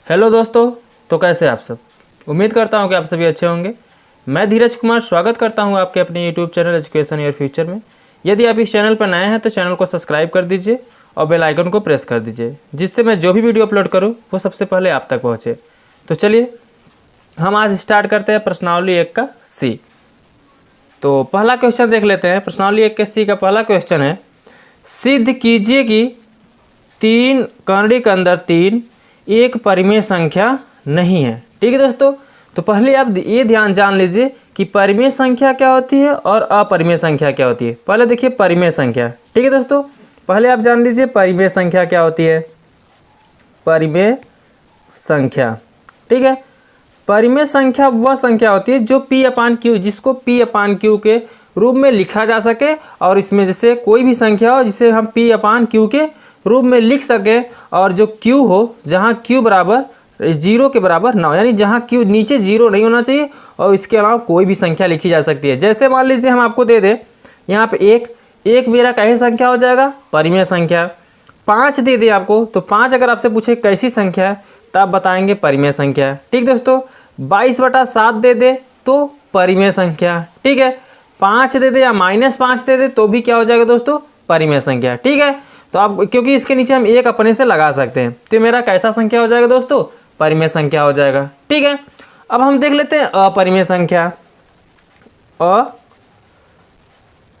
Hello दोस्तों, तो कैसे आप सब। उम्मीद करता हूं कि आप सभी अच्छे होंगे। मैं धीरज कुमार स्वागत करता हूं आपके अपने YouTube channel education your future में। यदि आप इस चैनल पर नए हैं तो चैनल को सब्सक्राइब कर दीजिए और बेल आइकन को प्रेस कर दीजिए, जिससे मैं जो भी वीडियो अपलोड करूँ वो सबसे पहले आप तक पहुँचे। तो चलिए हम आज स्टार्ट करते हैं प्रश्नावली 1 का सी। तो पहला क्वेश्चन देख लेते हैं। प्रश्नावली 1 के सी का पहला क्वेश्चन है, सिद्ध कीजिए कि 3 कर्णी के अंदर 3 एक परिमेय संख्या नहीं है। ठीक है दोस्तों, तो पहले आप ये ध्यान जान लीजिए कि परिमेय संख्या क्या होती है और अपरिमेय संख्या क्या होती है। पहले देखिए परिमेय संख्या। ठीक है दोस्तों, पहले आप जान लीजिए परिमेय संख्या क्या होती है। परिमेय संख्या, ठीक है, परिमेय संख्या वह संख्या होती है जो P/Q, जिसको P/Q के रूप में लिखा जा सके, और इसमें जैसे कोई भी संख्या हो जिसे हम P/Q के रूप में लिख सके, और जो Q हो जहाँ Q बराबर 0 के बराबर ना हो, यानी जहाँ Q नीचे 0 नहीं होना चाहिए, और इसके अलावा कोई भी संख्या लिखी जा सकती है। जैसे मान लीजिए हम आपको दे दें यहाँ पे एक मेरा कैसी संख्या हो जाएगा, परिमेय संख्या। 5 दे दे आपको, तो 5 अगर आपसे पूछे कैसी संख्या है तो आप बताएंगे परिमेय संख्या। ठीक दोस्तों, 22/7 दे दे तो परिमेय संख्या। ठीक है, 5 दे दे या -5 दे दे तो भी क्या हो जाएगा दोस्तों, परिमेय संख्या। ठीक है, तो आप क्योंकि इसके नीचे हम एक अपने से लगा सकते हैं, तो मेरा कैसा संख्या हो जाएगा दोस्तों, परिमेय संख्या हो जाएगा। ठीक है, अब हम देख लेते हैं अपरिमेय संख्या।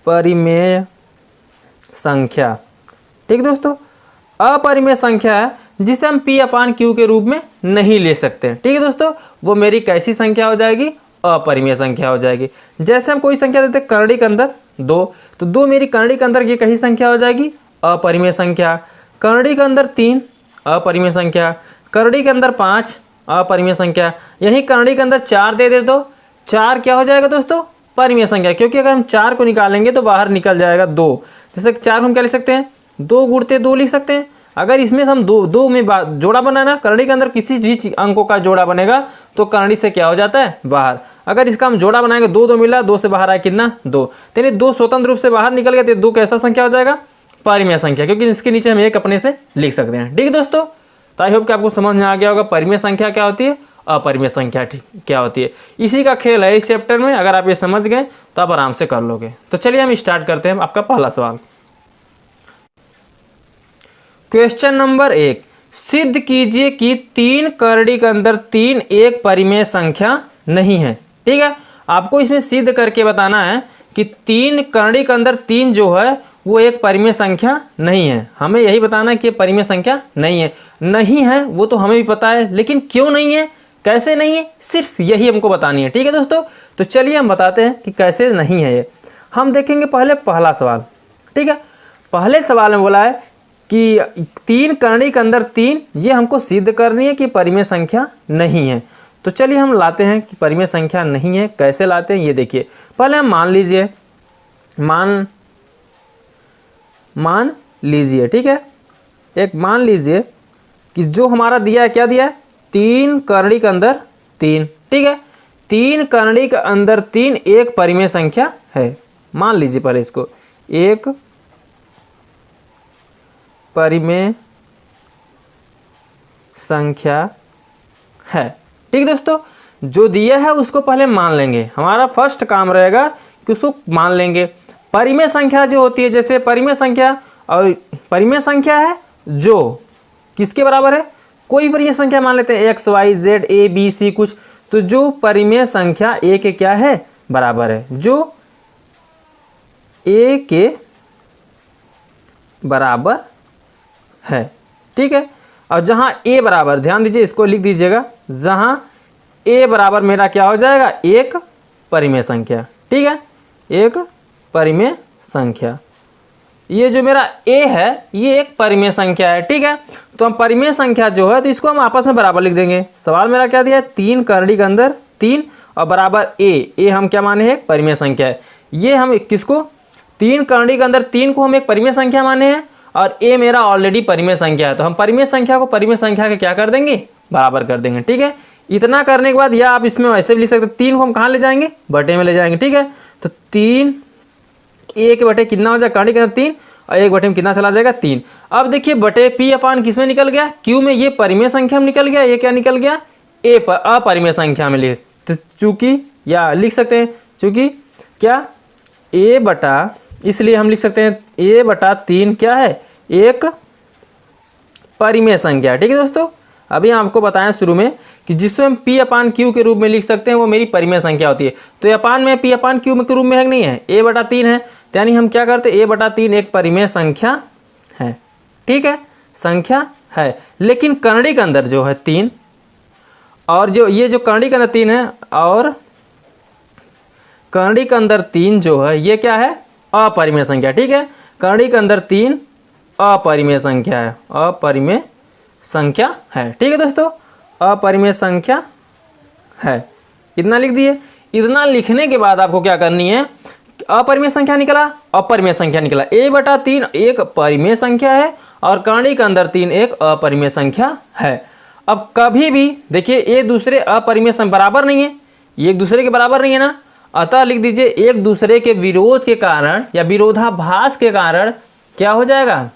अपरिमेय संख्या, ठीक दोस्तों, अपरिमेय संख्या है जिसे हम P/Q के रूप में नहीं ले सकते। ठीक है दोस्तों, वो मेरी कैसी संख्या हो जाएगी, अपरिमेय संख्या हो जाएगी। जैसे हम कोई संख्या देते हैं कर्णी के अंदर 2, तो 2 मेरी कर्णी के अंदर ये कैसी संख्या हो जाएगी, अपरिमेय संख्या। कर्णी के अंदर 3 अपरिमेय संख्या, कर्णी के अंदर 5 अपरिमेय संख्या। यही कर्णी के अंदर 4 दे दे तो 4 क्या हो जाएगा दोस्तों, परिमेय संख्या, क्योंकि अगर हम 4 को निकालेंगे तो बाहर निकल जाएगा 2। जैसे 4 हम क्या लिख सकते हैं, 2 गुणते 2 लिख सकते हैं। अगर इसमें से हम दो में जोड़ा बनाना, कर्णी के अंदर किसी भी अंकों का जोड़ा बनेगा तो कर्णी से क्या हो जाता है, बाहर। अगर इसका हम जोड़ा बनाएंगे 2 2 मिला, 2 से बाहर आया कितना, 2, यानी 2 स्वतंत्र रूप से बाहर निकल गए तो 2 कैसा संख्या हो जाएगा, परिमेय संख्या, क्योंकि इसके नीचे हम एक अपने से लिख सकते हैं। ठीक है दोस्तों, तो आई होप कि आपको समझ में आ गया होगा परिमेय संख्या क्या होती है, अपरिमेय संख्या क्या होती है। इसी का खेल है इस चैप्टर में। अगर आप ये समझ गए तो आप आराम से कर लोगे। तो चलिए हम स्टार्ट करते हैं आपका पहला सवाल। क्वेश्चन नंबर 1, सिद्ध कीजिए कि 3 कर्णी के अंदर 3 एक परिमेय संख्या नहीं है। ठीक है, आपको इसमें सिद्ध करके बताना है कि 3 कर्णी के अंदर 3 जो है वो एक परिमेय संख्या नहीं है। हमें यही बताना है कि परिमेय संख्या नहीं है। नहीं है वो तो हमें भी पता है, लेकिन क्यों नहीं है, कैसे नहीं है, सिर्फ यही हमको बतानी है। ठीक है दोस्तों, तो चलिए हम बताते हैं कि कैसे नहीं है ये। हम देखेंगे पहले पहला सवाल। ठीक है, पहले सवाल में बोला है कि 3 कर्णी के अंदर 3, ये हमको सिद्ध करनी है कि परिमेय संख्या नहीं है। तो चलिए हम लाते हैं कि परिमेय संख्या नहीं है। कैसे लाते हैं ये देखिए। पहले हम मान लीजिए, मान लीजिए, ठीक है, एक मान लीजिए कि जो हमारा दिया है, क्या दिया है, 3 कर्णी के अंदर 3। ठीक है, 3 कर्णी के अंदर 3 एक परिमेय संख्या है। मान लीजिए पहले इसको, एक परिमेय संख्या है। ठीक दोस्तों, जो दिया है उसको पहले मान लेंगे। हमारा फर्स्ट काम रहेगा कि उसको मान लेंगे। परिमेय संख्या जो होती है, जैसे परिमेय संख्या, और परिमेय संख्या है जो किसके बराबर है, कोई परिमेय संख्या मान लेते हैं, x y z a b c कुछ, तो जो परिमेय संख्या a के क्या है, बराबर है, जो a के बराबर है। ठीक है, और जहां a बराबर, ध्यान दीजिए इसको लिख दीजिएगा, जहां a बराबर मेरा क्या हो जाएगा, एक परिमेय संख्या। ठीक है, एक परिमेय संख्या, ये जो मेरा a है ये एक परिमेय संख्या है। ठीक है, तो हम परिमेय संख्या जो है तो इसको हम आपस में बराबर लिख देंगे। सवाल मेरा क्या दिया है, 3 कर्णी के अंदर 3 और बराबर a हम क्या माने हैं, परिमेय संख्या है। ये हम किसको, 3 कर्णी के अंदर 3 को हम एक परिमेय संख्या माने हैं, और a मेरा ऑलरेडी परिमेय संख्या है, तो हम परिमेय संख्या को परिमेय संख्या के क्या कर देंगे, बराबर कर देंगे। ठीक है, इतना करने के बाद या आप इसमें वैसे भी लिख सकते, 3 को हम कहाँ ले जाएंगे, बटे में ले जाएंगे। ठीक है, तो 3 a के बटे कितना हो जाएगा, कर्णी के अंदर 3 और 1 बटे में कितना चला जाएगा 3। अब देखिए बटे पी अपान किस में निकल गया, क्यू में, ये परिमेय संख्या में निकल गया, ये क्या निकल गया ए पर अपरिमेय संख्या में लिख, तो चूंकि या लिख सकते हैं चूंकि क्या ए बटा, इसलिए हम लिख सकते हैं ए बटा 3 क्या है एक परिमेय संख्या। ठीक है दोस्तों, अभी आपको बताया शुरू में कि जिसको हम पी अपान क्यू के रूप में लिख सकते हैं वो मेरी परिमेय संख्या होती है। तो अपान में पी अपान क्यू के रूप में है कि नहीं है, ए बटा 3 है, तो यानी हम क्या करते हैं ए बटा 3 एक परिमेय संख्या है। ठीक है, संख्या है, लेकिन करणी के अंदर जो है 3 और जो ये जो करणी के अंदर 3 है और करणी के अंदर 3 जो है ये क्या है अपरिमेय संख्या। ठीक है, करणी के अंदर 3 अपरिमेय संख्या है, अपरिमेय संख्या है। ठीक है दोस्तों, अपरिमेय संख्या है, इतना लिख दिए। इतना लिखने के बाद आपको क्या करनी है, अपरिमेय संख्या निकला, अपरिमेय संख्या निकला, ए बटा 3 एक परिमेय संख्या है और करणी के अंदर 3 एक अपरिमेय संख्या है। अब कभी भी देखिए एक दूसरे अपरिमेय बराबर नहीं है, ये एक दूसरे के बराबर नहीं है ना, अतः लिख दीजिए एक दूसरे के विरोध के कारण या विरोधाभास के कारण क्या हो जाएगा,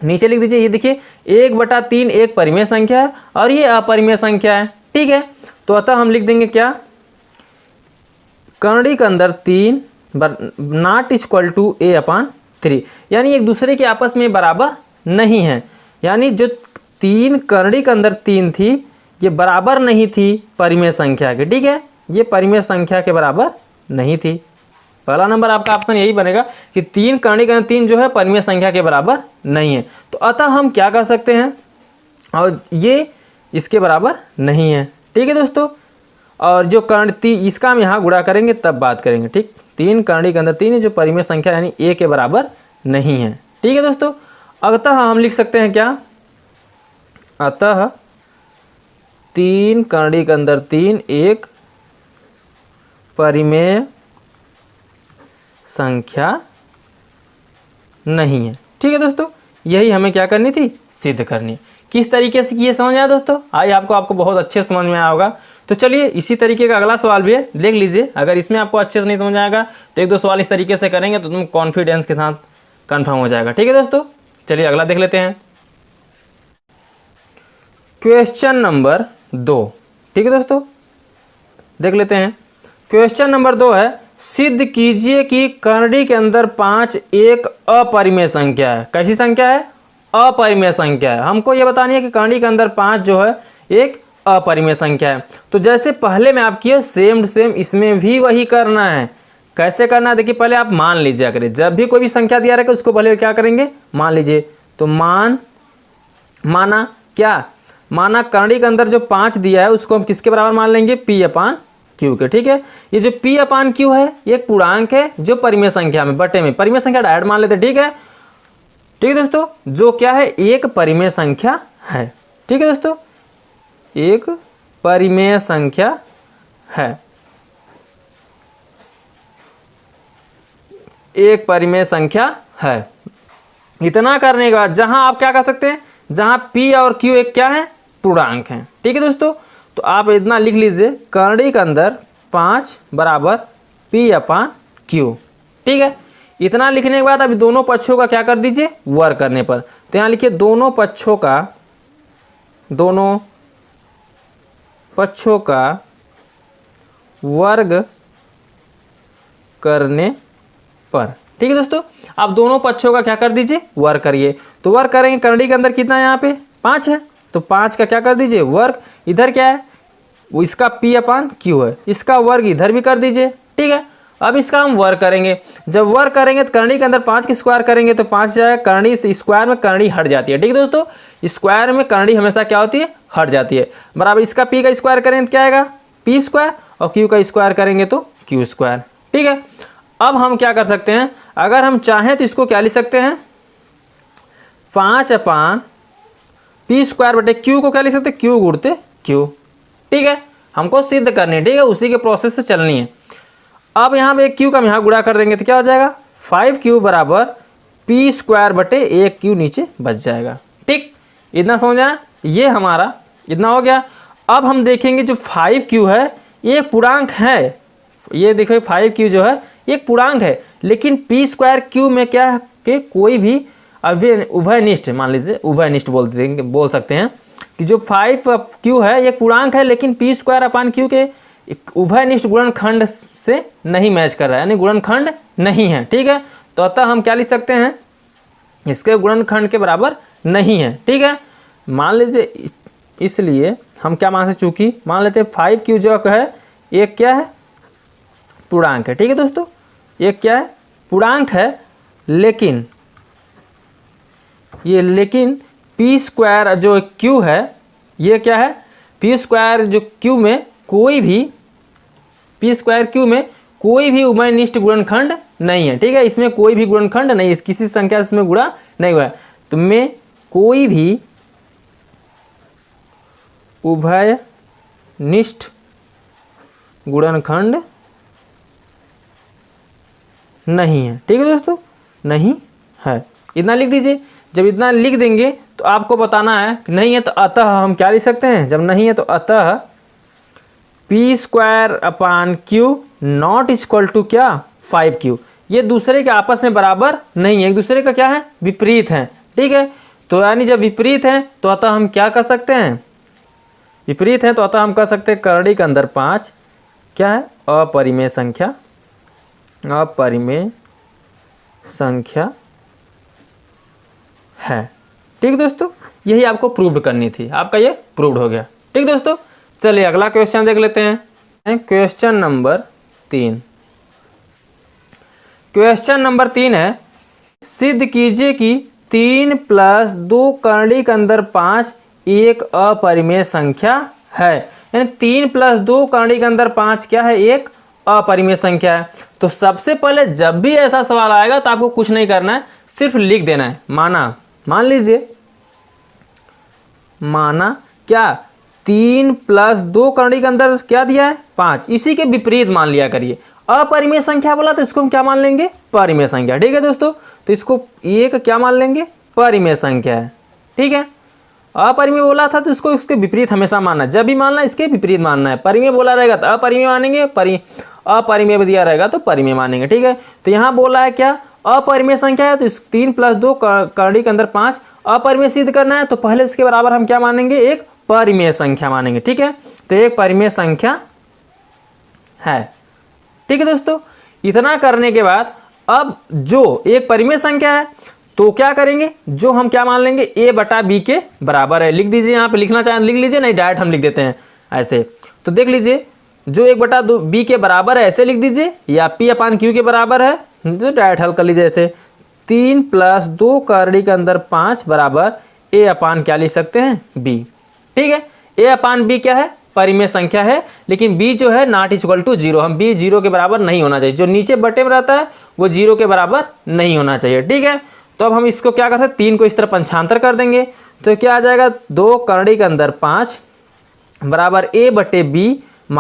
नीचे लिख दीजिए। ये देखिए 1/3 एक परिमेय संख्या है और ये अपरिमेय संख्या है। ठीक है, तो अतः हम लिख देंगे क्या, करणी के अंदर 3 नॉट इक्वल टू ए अपान 3, यानी एक दूसरे के आपस में बराबर नहीं है। यानी जो 3 करणी के अंदर 3 थी ये बराबर नहीं थी परिमेय संख्या के। ठीक है, ये परिमेय संख्या के बराबर नहीं थी। पहला नंबर आपका ऑप्शन यही बनेगा कि 3 करणी के अंदर 3 जो है परिमेय संख्या के बराबर नहीं है। तो अतः हम क्या कर सकते हैं, और ये इसके बराबर नहीं है। ठीक है दोस्तों, और जो कर्ण इसका हम यहाँ गुणा करेंगे तब बात करेंगे। ठीक, 3 करणी के अंदर 3 है जो परिमेय संख्या यानी ए के बराबर नहीं है। ठीक है दोस्तों, अतः हम लिख सकते हैं क्या, अतः 3 करणी के अंदर 3 एक परिमेय संख्या नहीं है। ठीक है दोस्तों, यही हमें क्या करनी थी, सिद्ध करनी। किस तरीके से किए समझ आया दोस्तों, आई आपको बहुत अच्छे समझ में आया होगा। तो चलिए इसी तरीके का अगला सवाल भी है, देख लीजिए। अगर इसमें आपको अच्छे से नहीं समझ आएगा तो 1-2 सवाल इस तरीके से करेंगे तो तुम कॉन्फिडेंस के साथ कंफर्म हो जाएगा। ठीक है दोस्तों, चलिए अगला देख लेते हैं, क्वेश्चन नंबर 2। ठीक है दोस्तों, देख लेते हैं। क्वेश्चन नंबर 2 है, सिद्ध कीजिए कि करणी के अंदर 5 एक अपरिमेय संख्या है। कैसी संख्या है, अपरिमेय संख्या है। हमको ये बतानी है कि करणी के अंदर 5 जो है एक अपरिमेय संख्या है। तो जैसे पहले में आप किए सेम सेम इसमें भी वही करना है। कैसे करना है, देखिए पहले आप मान लीजिए, करें जब भी कोई भी संख्या दिया रहेगा उसको पहले क्या करेंगे, मान लीजिए। तो माना क्या, माना करणी के अंदर जो 5 दिया है उसको हम किसके बराबर मान लेंगे, पी अपान क्यू के। ठीक है, ये जो पी अपान क्यू है ये एक पूर्णांक है जो परिमेय संख्या में बटे में परिमेय संख्या डायरेक्ट मान लेते। ठीक है, ठीक है दोस्तों, जो क्या है एक परिमेय संख्या है। ठीक है दोस्तों, एक परिमेय संख्या है, एक परिमेय संख्या है। इतना करने के बाद जहां आप क्या कर सकते हैं, जहां p और q एक क्या है, पूर्णांक है। ठीक है दोस्तों, तो आप इतना लिख लीजिए, करणी के अंदर 5 बराबर p अपान q। ठीक है, इतना लिखने के बाद अभी दोनों पक्षों का क्या कर दीजिए, वर्ग करने पर। तो यहाँ लिखिए दोनों पक्षों का वर्ग करने पर। ठीक है दोस्तों, आप दोनों पक्षों का क्या कर दीजिए, वर्ग करिए। तो वर्ग करेंगे, करणी के अंदर कितना है, यहाँ पे 5 है, तो 5 का क्या कर दीजिए वर्ग। इधर क्या है, वो इसका p अपान q है, इसका वर्ग इधर भी कर दीजिए। ठीक है, अब इसका हम वर्ग करेंगे। जब वर्ग करेंगे तो करणी के अंदर 5 की स्क्वायर करेंगे तो 5 जाएगा, करणी से स्क्वायर में करणी हट जाती है। ठीक है दोस्तों, स्क्वायर में करणी हमेशा क्या होती है, हट जाती है। बराबर इसका p का स्क्वायर करेंगे तो क्या आएगा, p स्क्वायर, और q का स्क्वायर करेंगे तो q स्क्वायर। ठीक है, अब हम क्या कर सकते हैं, अगर हम चाहें तो इसको क्या लिख सकते हैं, 5 अपान p स्क्वायर बटे q को क्या लिख सकते हैं, q गुणते q। ठीक है, हमको सिद्ध करनी है। ठीक है, उसी के प्रोसेस से चलनी है। अब यहाँ पे q का हम यहाँ गुणा कर देंगे तो क्या हो जाएगा, 5q बराबर p स्क्वायर बटे 1q नीचे बच जाएगा। ठीक, इतना समझा, ये हमारा इतना हो गया। अब हम देखेंगे जो 5q है ये पूर्णांक है, ये देखो 5q जो है एक पूर्णांक है, लेकिन p स्क्वायर q में क्या के कोई भी उभयनिष्ठ, मान लीजिए उभयनिष्ठ बोल सकते हैं कि जो 5q है ये पूर्णांक है, लेकिन p स्क्वायर अपान q के उभयनिष्ठ गुणनखंड से नहीं मैच कर रहा है, यानी गुणनखंड नहीं है। ठीक है, तो अतः हम क्या लिख सकते हैं, इसके गुणनखंड के बराबर नहीं है। ठीक है, मान लीजिए, इसलिए हम क्या मान सकते, चूंकि मान लेते हैं 5q जो है एक क्या है, पूर्णांक है। ठीक है दोस्तों, एक क्या है, पूर्णांक है, लेकिन p स्क्वायर जो q है ये क्या है, p स्क्वायर जो q में कोई भी उभयनिष्ठ गुणनखंड नहीं है। ठीक है, इसमें कोई भी गुणनखंड नहीं है, किसी संख्या से इसमें गुणा नहीं हुआ है, तो में कोई भी उभयनिष्ठ गुणनखंड नहीं है। ठीक है दोस्तों, नहीं है, इतना लिख दीजिए। जब इतना लिख देंगे तो आपको बताना है कि नहीं है, तो अतः हम क्या लिख सकते हैं, जब नहीं है तो अतः p square upon q not equal to क्या, 5q। ये दूसरे के आपस में बराबर नहीं है, एक दूसरे का क्या है, विपरीत है। ठीक है, तो यानी जब विपरीत है तो अतः हम क्या कर सकते हैं, विपरीत है तो अतः हम कह सकते हैं करड़ी के अंदर 5 क्या है, अपरिमेय संख्या है। ठीक दोस्तों, यही आपको प्रूव करनी थी, आपका ये प्रूव्ड हो गया। ठीक दोस्तों, चलिए अगला क्वेश्चन देख लेते हैं। Question number 3। क्वेश्चन नंबर 3 है, सिद्ध कीजिए कि 3 + 2 करड़ी के अंदर 5 एक अपरिमेय संख्या है। यानी 3 + 2 करड़ी के अंदर 5 क्या है, एक अपरिमेय संख्या है। तो सबसे पहले जब भी ऐसा सवाल आएगा तो आपको कुछ नहीं करना है, सिर्फ लिख देना है मान लीजिए क्या 3 + 2 करड़ी के अंदर क्या दिया है, 5, इसी के विपरीत मान लिया करिए। अपरिमेय संख्या बोला तो इसको हम क्या मान लेंगे, परिमेय संख्या। ठीक है दोस्तों, तो इसको एक क्या मान लेंगे, परिमेय संख्या है। ठीक है, अपरिमेय बोला था तो इसको इसके विपरीत हमेशा मानना है, जब भी मानना है इसके विपरीत मानना है। परिमेय बोला रहेगा तो अपरिमेय मानेंगे, अपरिमेय दिया रहेगा तो परिमेय मानेंगे। ठीक है, तो यहाँ बोला है क्या, अपरिमेय संख्या है, तो 3 + 2 करड़ी के अंदर 5 अपरिमेय सिद्ध करना है, तो पहले इसके बराबर हम क्या मानेंगे, एक परिमेय संख्या मानेंगे। ठीक है, तो एक परिमेय संख्या है। ठीक है दोस्तों, इतना करने के बाद अब जो एक परिमेय संख्या है तो क्या करेंगे, जो हम क्या मान लेंगे, a/b के बराबर है। लिख दीजिए, यहाँ पे लिखना चाहें लिख लीजिए, नहीं डायरेक्ट हम लिख देते हैं ऐसे। तो देख लीजिए, जो 1/b के बराबर है ऐसे लिख दीजिए, या p/q के बराबर है तो डायरेक्ट हल कर लीजिए ऐसे। 3 + 2 करड़ी के अंदर 5 बराबर a/, क्या लिख सकते हैं, b। ठीक है, a/b क्या है, परिमेय संख्या है, लेकिन b जो है नॉट इक्वल टू 0, हम b 0 के बराबर नहीं होना चाहिए, जो नीचे बटे में रहता है वो 0 के बराबर नहीं होना चाहिए। ठीक है, तो अब हम इसको क्या कर सकते हैं, 3 को इस तरह पंचांतर कर देंगे, तो क्या आ जाएगा, 2 करड़ी के अंदर 5 बराबर a/b -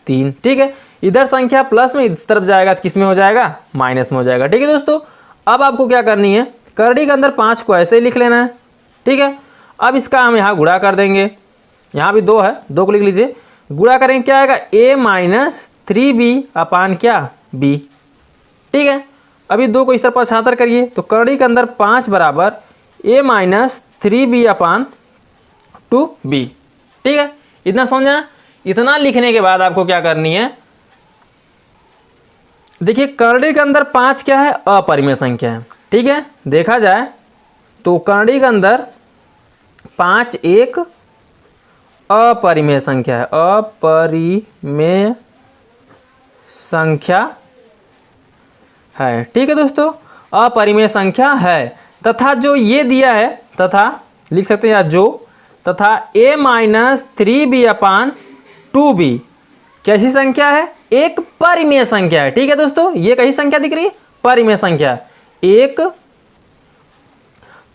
3। ठीक है, इधर संख्या प्लस में इस तरफ जाएगा तो किस में हो जाएगा, माइनस में हो जाएगा। ठीक है दोस्तों, अब आपको क्या करनी है, करड़ी के अंदर 5 को ऐसे ही लिख लेना है। ठीक है, अब इसका हम यहाँ गुणा कर देंगे, यहाँ भी 2 है, 2 को लिख लीजिए, गुणा करेंगे क्या आएगा, a - 3b/, क्या, b। ठीक है, अभी 2 को इस तरफ छांतर करिए, तो करड़ी के अंदर 5 बराबर a - 3b/2b। ठीक है, इतना समझा। इतना लिखने के बाद आपको क्या करनी है, देखिए करड़ी के अंदर 5 क्या है, अपरिमेय संख्या है। ठीक है, देखा जाए तो करड़ी के अंदर 5 एक अपरिमेय संख्या है, अपरिमेय संख्या है। ठीक है दोस्तों, अपरिमेय संख्या है, तथा जो ये दिया है, तथा लिख सकते हैं या जो, तथा a - 3b/2b कैसी संख्या है, एक परिमेय संख्या है। ठीक है दोस्तों, ये कैसी संख्या दिख रही है, परिमेय संख्या, एक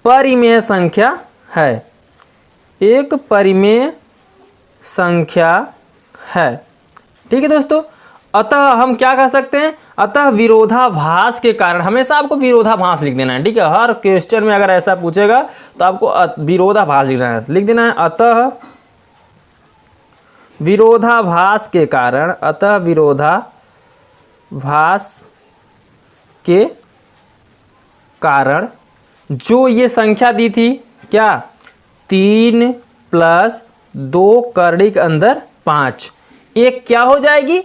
परिमेय संख्या है, एक परिमेय संख्या है। ठीक है दोस्तों, अतः हम क्या कह सकते हैं, अतः विरोधाभास के कारण, हमेशा आपको विरोधाभास लिख देना है। ठीक है, हर क्वेश्चन में अगर ऐसा पूछेगा तो आपको विरोधाभास लिखना है, लिख देना है, अतः विरोधाभास के कारण, अतः विरोधाभास के कारण जो ये संख्या दी थी क्या, 3 + 2 करड़ी के अंदर 5, एक क्या हो जाएगी,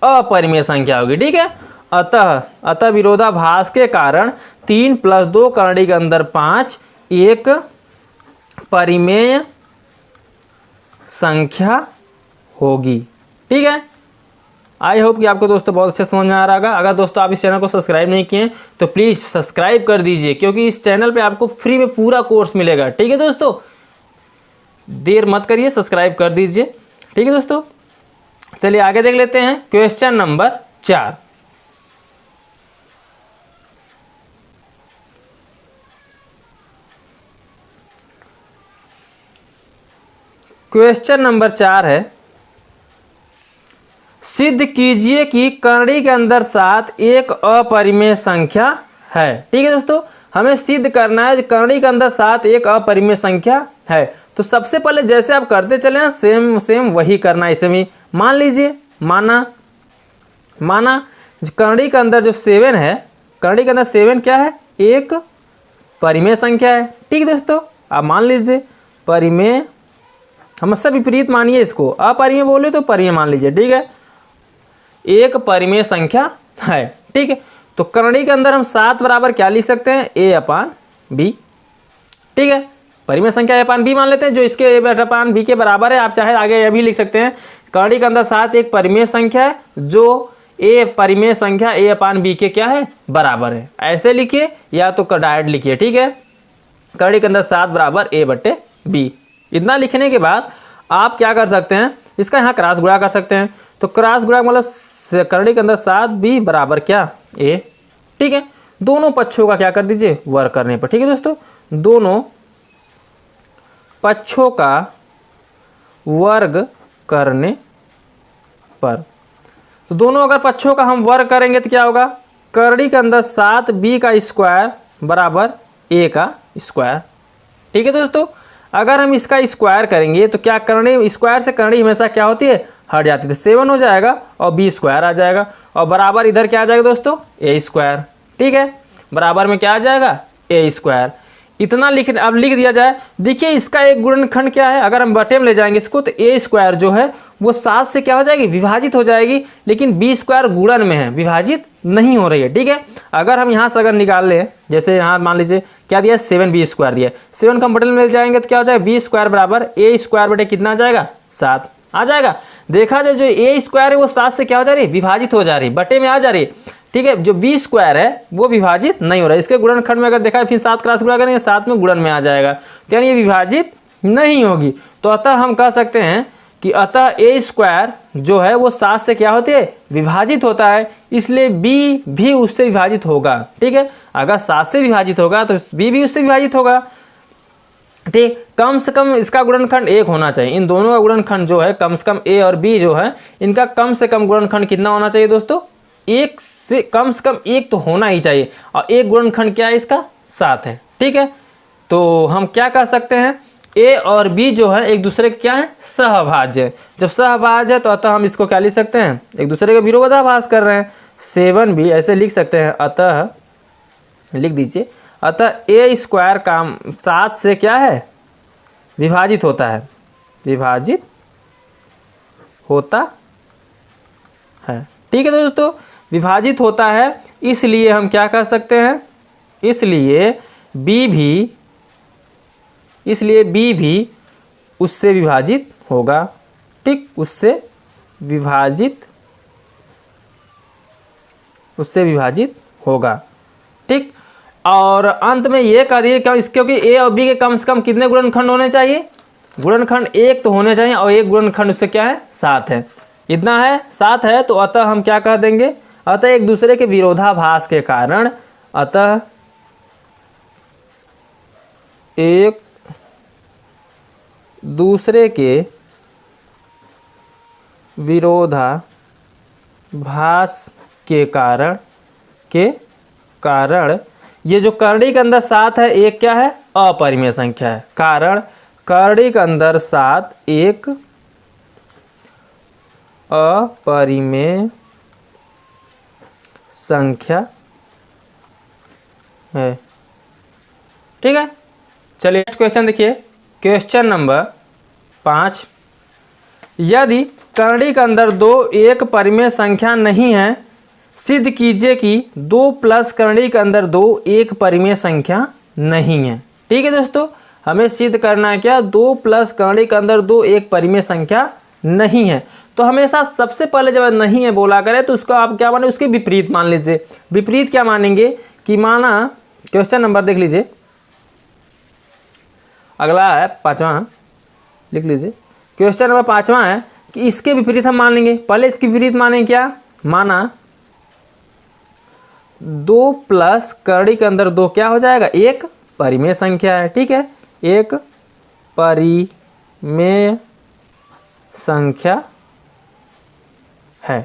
अपरिमेय संख्या होगी। ठीक है, अतः विरोधाभास के कारण 3 + 2 करड़ी के अंदर 5 एक परिमेय संख्या होगी। ठीक है, आई होप कि आपको दोस्तों बहुत अच्छे समझ में आ रहा होगा। अगर दोस्तों आप इस चैनल को सब्सक्राइब नहीं किए तो प्लीज़ सब्सक्राइब कर दीजिए, क्योंकि इस चैनल पे आपको फ्री में पूरा कोर्स मिलेगा। ठीक है दोस्तों, देर मत करिए, सब्सक्राइब कर दीजिए। ठीक है दोस्तों, चलिए आगे देख लेते हैं क्वेश्चन नंबर 4। क्वेश्चन नंबर 4 है, सिद्ध कीजिए कि करड़ी के अंदर 7 एक अपरिमेय संख्या है। ठीक है दोस्तों, हमें सिद्ध करना है करड़ी के अंदर 7 एक अपरिमेय संख्या है। तो सबसे पहले जैसे आप करते चले हैं सेम वही करना है। इसे भी मान लीजिए, माना करड़ी के अंदर जो 7 है, करड़ी के अंदर 7 क्या है, एक परिमेय संख्या है। ठीक है दोस्तों, आप मान लीजिए परिमेय, हम सब विपरीत मानिए इसको, अपरिमेय बोले तो परिमेय मान लीजिए। ठीक है, एक परिमेय संख्या है। ठीक है, तो करड़ी के अंदर हम 7 बराबर क्या लिख सकते हैं, a/b। ठीक है, परिमेय संख्या a/b मान लेते हैं, जो इसके a/b के बराबर है। आप चाहे आगे यह भी लिख सकते हैं, करड़ी के अंदर 7 एक परिमेय संख्या है, जो a परिमेय संख्या a/b के क्या है, बराबर है। ऐसे लिखिए या तो डायरेक्ट लिखिए। ठीक है, करड़ी के अंदर 7 बराबर a/b। इतना लिखने के बाद आप क्या कर सकते हैं, इसका यहाँ क्रॉस गुणा कर सकते हैं। तो क्रॉस गुणा मतलब करड़ी के अंदर 7b बराबर क्या, a। ठीक है, दोनों पक्षों का क्या कर दीजिए, वर्ग करने पर। ठीक है दोस्तों, दोनों पक्षों का वर्ग करने पर, तो दोनों अगर पक्षों का हम वर्ग करेंगे तो क्या होगा, करड़ी के अंदर 7b का स्क्वायर बराबर a का स्क्वायर। ठीक है दोस्तों, अगर हम इसका स्क्वायर करेंगे तो क्या, करड़ी स्क्वायर से करड़ी हमेशा क्या होती है, हट जाती है। 7 हो जाएगा और b स्क्वायर आ जाएगा, और बराबर इधर क्या आ जाएगा दोस्तों, a स्क्वायर। ठीक है, बराबर में क्या आ जाएगा, a स्क्वायर। इतना अब लिख दिया जाए। देखिए इसका एक गुणनखंड क्या है, अगर हम बटे में ले जाएंगे इसको तो a स्क्वायर जो है वो 7 से क्या हो जाएगी, विभाजित हो जाएगी, लेकिन b स्क्वायर गुणन में है, विभाजित नहीं हो रही है। ठीक है, अगर हम यहाँ से अगर निकाल लें, जैसे यहाँ मान लीजिए क्या दिया, 7b स्क्वायर दिया, 7 का बटे में ले जाएंगे तो क्या हो जाएगा, b स्क्वायर बराबर a स्क्वायर बटे कितना आ जाएगा, 7 आ जाएगा। देखा जाए जो a स्क्वायर है वो 7 से क्या हो जा रही है, विभाजित हो जा रही है, बटे में आ जा रही है। ठीक है, जो b स्क्वायर है वो विभाजित नहीं हो रहा है। इसके गुणनखंड में अगर देखा है, फिर 7 क्रॉस गुणा करेंगे, 7 में गुणन में आ जाएगा, तो यानी ये विभाजित नहीं होगी। तो अतः हम कह सकते हैं कि अतः a स्क्वायर जो है वो 7 से क्या होती है, विभाजित होता है, इसलिए b भी उससे विभाजित होगा। ठीक है, अगर 7 से विभाजित होगा तो b भी उससे विभाजित होगा। ठीक, कम से कम इसका गुणनखंड 1 होना चाहिए। इन दोनों का गुणनखंड जो है कम से कम a और b जो है, इनका कम से कम गुणनखंड कितना होना चाहिए दोस्तों, 1 से कम 1 तो होना ही चाहिए। और एक गुणनखंड क्या है इसका, 7 है। ठीक है, तो हम क्या कह सकते हैं, a और b जो है एक दूसरे के क्या है, सहभाज्य। जब सहभाज्य है तो अतः हम इसको क्या लिख सकते हैं, एक दूसरे के विरोधाभास कर रहे हैं। 7b ऐसे लिख सकते हैं, अतः लिख दीजिए, अतः a स्क्वायर का 7 से क्या है, विभाजित होता है, विभाजित होता है। ठीक है दोस्तों, विभाजित होता है, इसलिए हम क्या कर सकते हैं, इसलिए b भी उससे विभाजित होगा। ठीक, उससे विभाजित होगा। ठीक, और अंत में ये कह दिए क्योंकि a और b के कम से कम कितने गुणनखंड होने चाहिए, गुणनखंड 1 तो होने चाहिए, और एक गुणनखंड उससे क्या है, 7 है। इतना है, 7 है, तो अतः हम क्या कह देंगे, अतः एक दूसरे के विरोधाभास के कारण, अतः एक दूसरे के विरोधाभास के कारण ये जो करड़ी के अंदर 7 है, एक क्या है, अपरिमेय संख्या है। कारण करड़ी के अंदर 7 एक अपरिमेय संख्या है। ठीक है। चलिए नेक्स्ट क्वेश्चन देखिए, क्वेश्चन नंबर 5। यदि करणी के अंदर 2 एक परिमेय संख्या नहीं है, सिद्ध कीजिए कि 2 प्लस करणी के अंदर 2 एक परिमेय संख्या नहीं है। ठीक है दोस्तों, हमें सिद्ध करना है क्या, 2 प्लस करणी के अंदर 2 एक परिमेय संख्या नहीं है। तो हमेशा सबसे पहले जब नहीं है बोला करे तो उसको आप क्या माने, उसके विपरीत मान लीजिए। विपरीत क्या मानेंगे कि माना क्वेश्चन नंबर देख लीजिए, अगला है 5वां, लिख लीजिए। क्वेश्चन नंबर 5वां है कि इसके विपरीत हम मान लेंगे। पहले इसके विपरीत मानेंगे क्या, माना 2 प्लस करणी के अंदर 2 क्या हो जाएगा, एक परिमेय संख्या है। ठीक है, एक परिमेय संख्या है।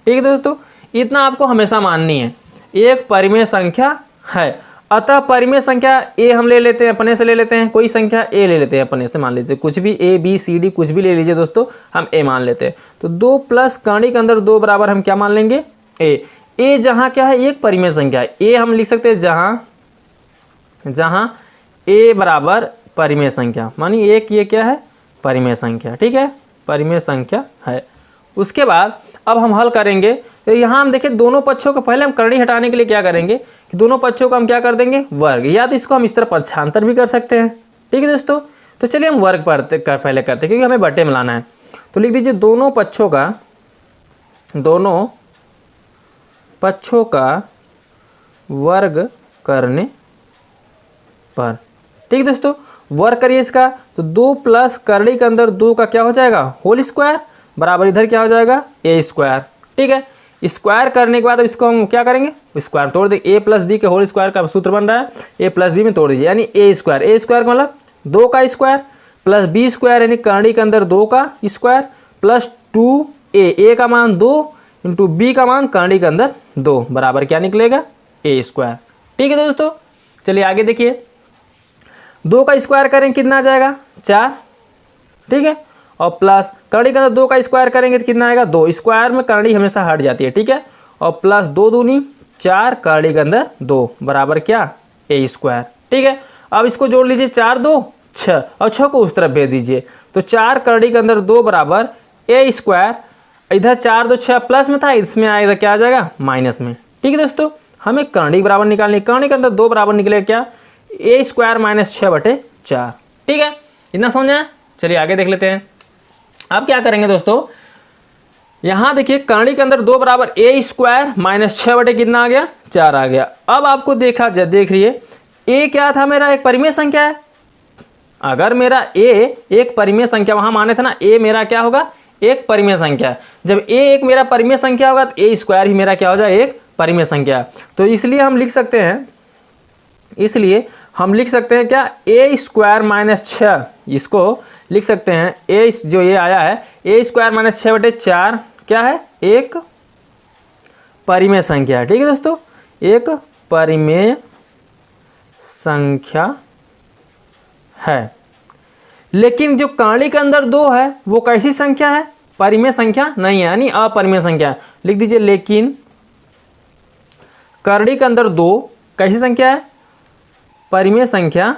ठीक है दोस्तों, इतना आपको हमेशा माननी है, एक परिमेय संख्या है। अतः परिमेय संख्या ए हम ले लेते हैं, अपने से ले लेते हैं, कोई संख्या ए ले लेते हैं अपने से, मान लीजिए कुछ भी ए बी सी डी कुछ भी ले लीजिए दोस्तों, हम ए मान लेते हैं। तो 2 प्लस करणी के अंदर 2 बराबर हम क्या मान लेंगे, ए। ए जहाँ क्या है, एक परिमेय संख्या है। ए हम लिख सकते हैं जहाँ ए बराबर परिमेय संख्या, मानी एक ये क्या है, परिमेय संख्या। ठीक है, परिमेय संख्या है। उसके बाद अब हम हल करेंगे, तो यहाँ हम देखें दोनों पक्षों को, पहले हम करणी हटाने के लिए क्या करेंगे कि दोनों पक्षों को हम क्या कर देंगे, वर्ग, या तो इसको हम इस तरह पक्षांतर भी कर सकते हैं। ठीक है दोस्तों, तो चलिए हम वर्ग पहले करते हैं क्योंकि हमें बटे में लाना है। तो लिख दीजिए दोनों पक्षों का वर्ग करने पर। ठीक है दोस्तों, वर्ग करिए इसका, तो 2 प्लस करणी के अंदर 2 का क्या हो जाएगा, होल स्क्वायर, बराबर इधर क्या हो जाएगा, ए स्क्वायर। ठीक है, स्क्वायर करने के बाद अब इसको हम क्या करेंगे, स्क्वायर तोड़ देंगे। ए प्लस बी के होल स्क्वायर का सूत्र बन रहा है, ए प्लस बी में तोड़ दीजिए, यानी ए स्क्वायर। ए स्क्वायर का मतलब 2 का स्क्वायर प्लस बी स्क्वायर, यानी करणी के अंदर 2 का स्क्वायर प्लस 2a, का मान 2 इंटू बी का मान करणी के अंदर 2 बराबर क्या निकलेगा, ए स्क्वायर। ठीक है दोस्तों, चलिए आगे देखिए, 2 का स्क्वायर करेंगे कितना आ जाएगा, 4। ठीक है, और प्लस करणी के अंदर 2 का स्क्वायर करेंगे तो कितना आएगा, 2। स्क्वायर में करणी हमेशा हट जाती है। ठीक है, और प्लस 2 दूनी 4, करणी के अंदर 2 बराबर क्या, ए स्क्वायर। ठीक है, अब इसको जोड़ लीजिए, 4 2 6 और 6 को उस तरफ भेज दीजिए, तो 4 करणी के अंदर 2 बराबर ए स्क्वायर। इधर 4 2 6 प्लस में था, इसमें आएगा क्या आ जाएगा, माइनस में। ठीक है दोस्तों, हमें करणी बराबर निकालनी, करणी के अंदर 2 बराबर निकलेगा क्या, ए स्क्वायर माइनस 6/4। ठीक है, इतना समझा। चलिए आगे देख लेते हैं। अब क्या करेंगे दोस्तों, यहां देखिए करणी के अंदर 2 बराबर ए स्क्वायर माइनस 6 कितना आ गया, 4 आ गया। अब आपको देख रहिए, ए क्या था मेरा, एक परिमेय संख्या है। अगर मेरा ए एक परिमेय संख्या, वहां माने थे ना, ए मेरा क्या होगा, एक परिमेय संख्या। जब ए एक मेरा परिमेय संख्या होगा तो ए स्क्वायर ही मेरा क्या हो जाए, एक परिमेय संख्या। तो इसलिए हम लिख सकते हैं, क्या, ए स्क्वायर माइनस 6, इसको लिख सकते हैं, ए जो ये आया है, ए स्क्वायर माइनस 6/4 क्या है, एक परिमेय संख्या। ठीक है दोस्तों, एक परिमेय संख्या है। लेकिन जो करणी के अंदर 2 है वो कैसी संख्या है, परिमेय संख्या नहीं है, यानी अपरिमेय संख्या। लिख दीजिए, लेकिन करणी के अंदर 2 कैसी संख्या है, परिमेय संख्या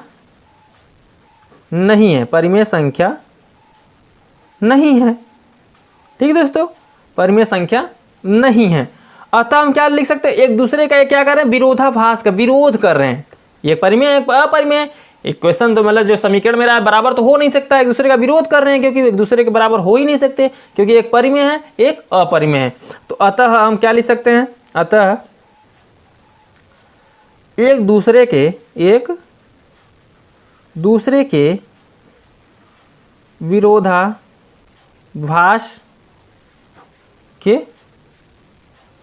नहीं है, परिमेय संख्या नहीं है। ठीक है दोस्तों, परिमेय संख्या नहीं है। अतः हम क्या लिख सकते हैं, एक दूसरे का क्या कर रहे हैं, विरोधाभास का विरोध कर रहे हैं। एक परिमेय एक अपरिमेय, एक क्वेश्चन तो मतलब जो समीकरण मेरा है बराबर तो हो नहीं सकता, एक दूसरे का विरोध कर रहे हैं क्योंकि एक दूसरे के बराबर हो ही नहीं सकते, क्योंकि एक परिमेय है एक अपरिमेय है। तो अतः हम क्या लिख सकते हैं, अतः एक दूसरे के विरोधाभास के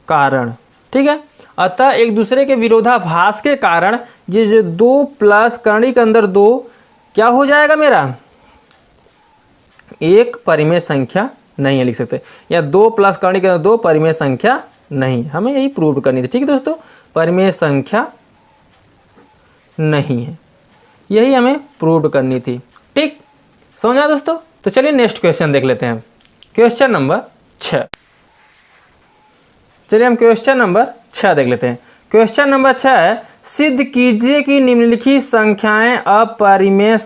कारण। ठीक है, अतः एक दूसरे के विरोधाभास के कारण ये जो 2 प्लस करणी के अंदर 2 क्या हो जाएगा मेरा, एक परिमेय संख्या नहीं है, लिख सकते हैं, या 2 प्लस करणी के अंदर 2 परिमेय संख्या नहीं। हमें यही प्रूव करनी थी। ठीक है दोस्तों, परिमेय संख्या नहीं है, यही हमें प्रूव करनी थी। ठीक, समझा दोस्तों। तो चलिए नेक्स्ट क्वेश्चन देख लेते हैं, क्वेश्चन नंबर 6। चलिए हम क्वेश्चन नंबर 6 देख लेते हैं। क्वेश्चन नंबर 6 है, सिद्ध कीजिए कि निम्नलिखित संख्याएं अपरिमेय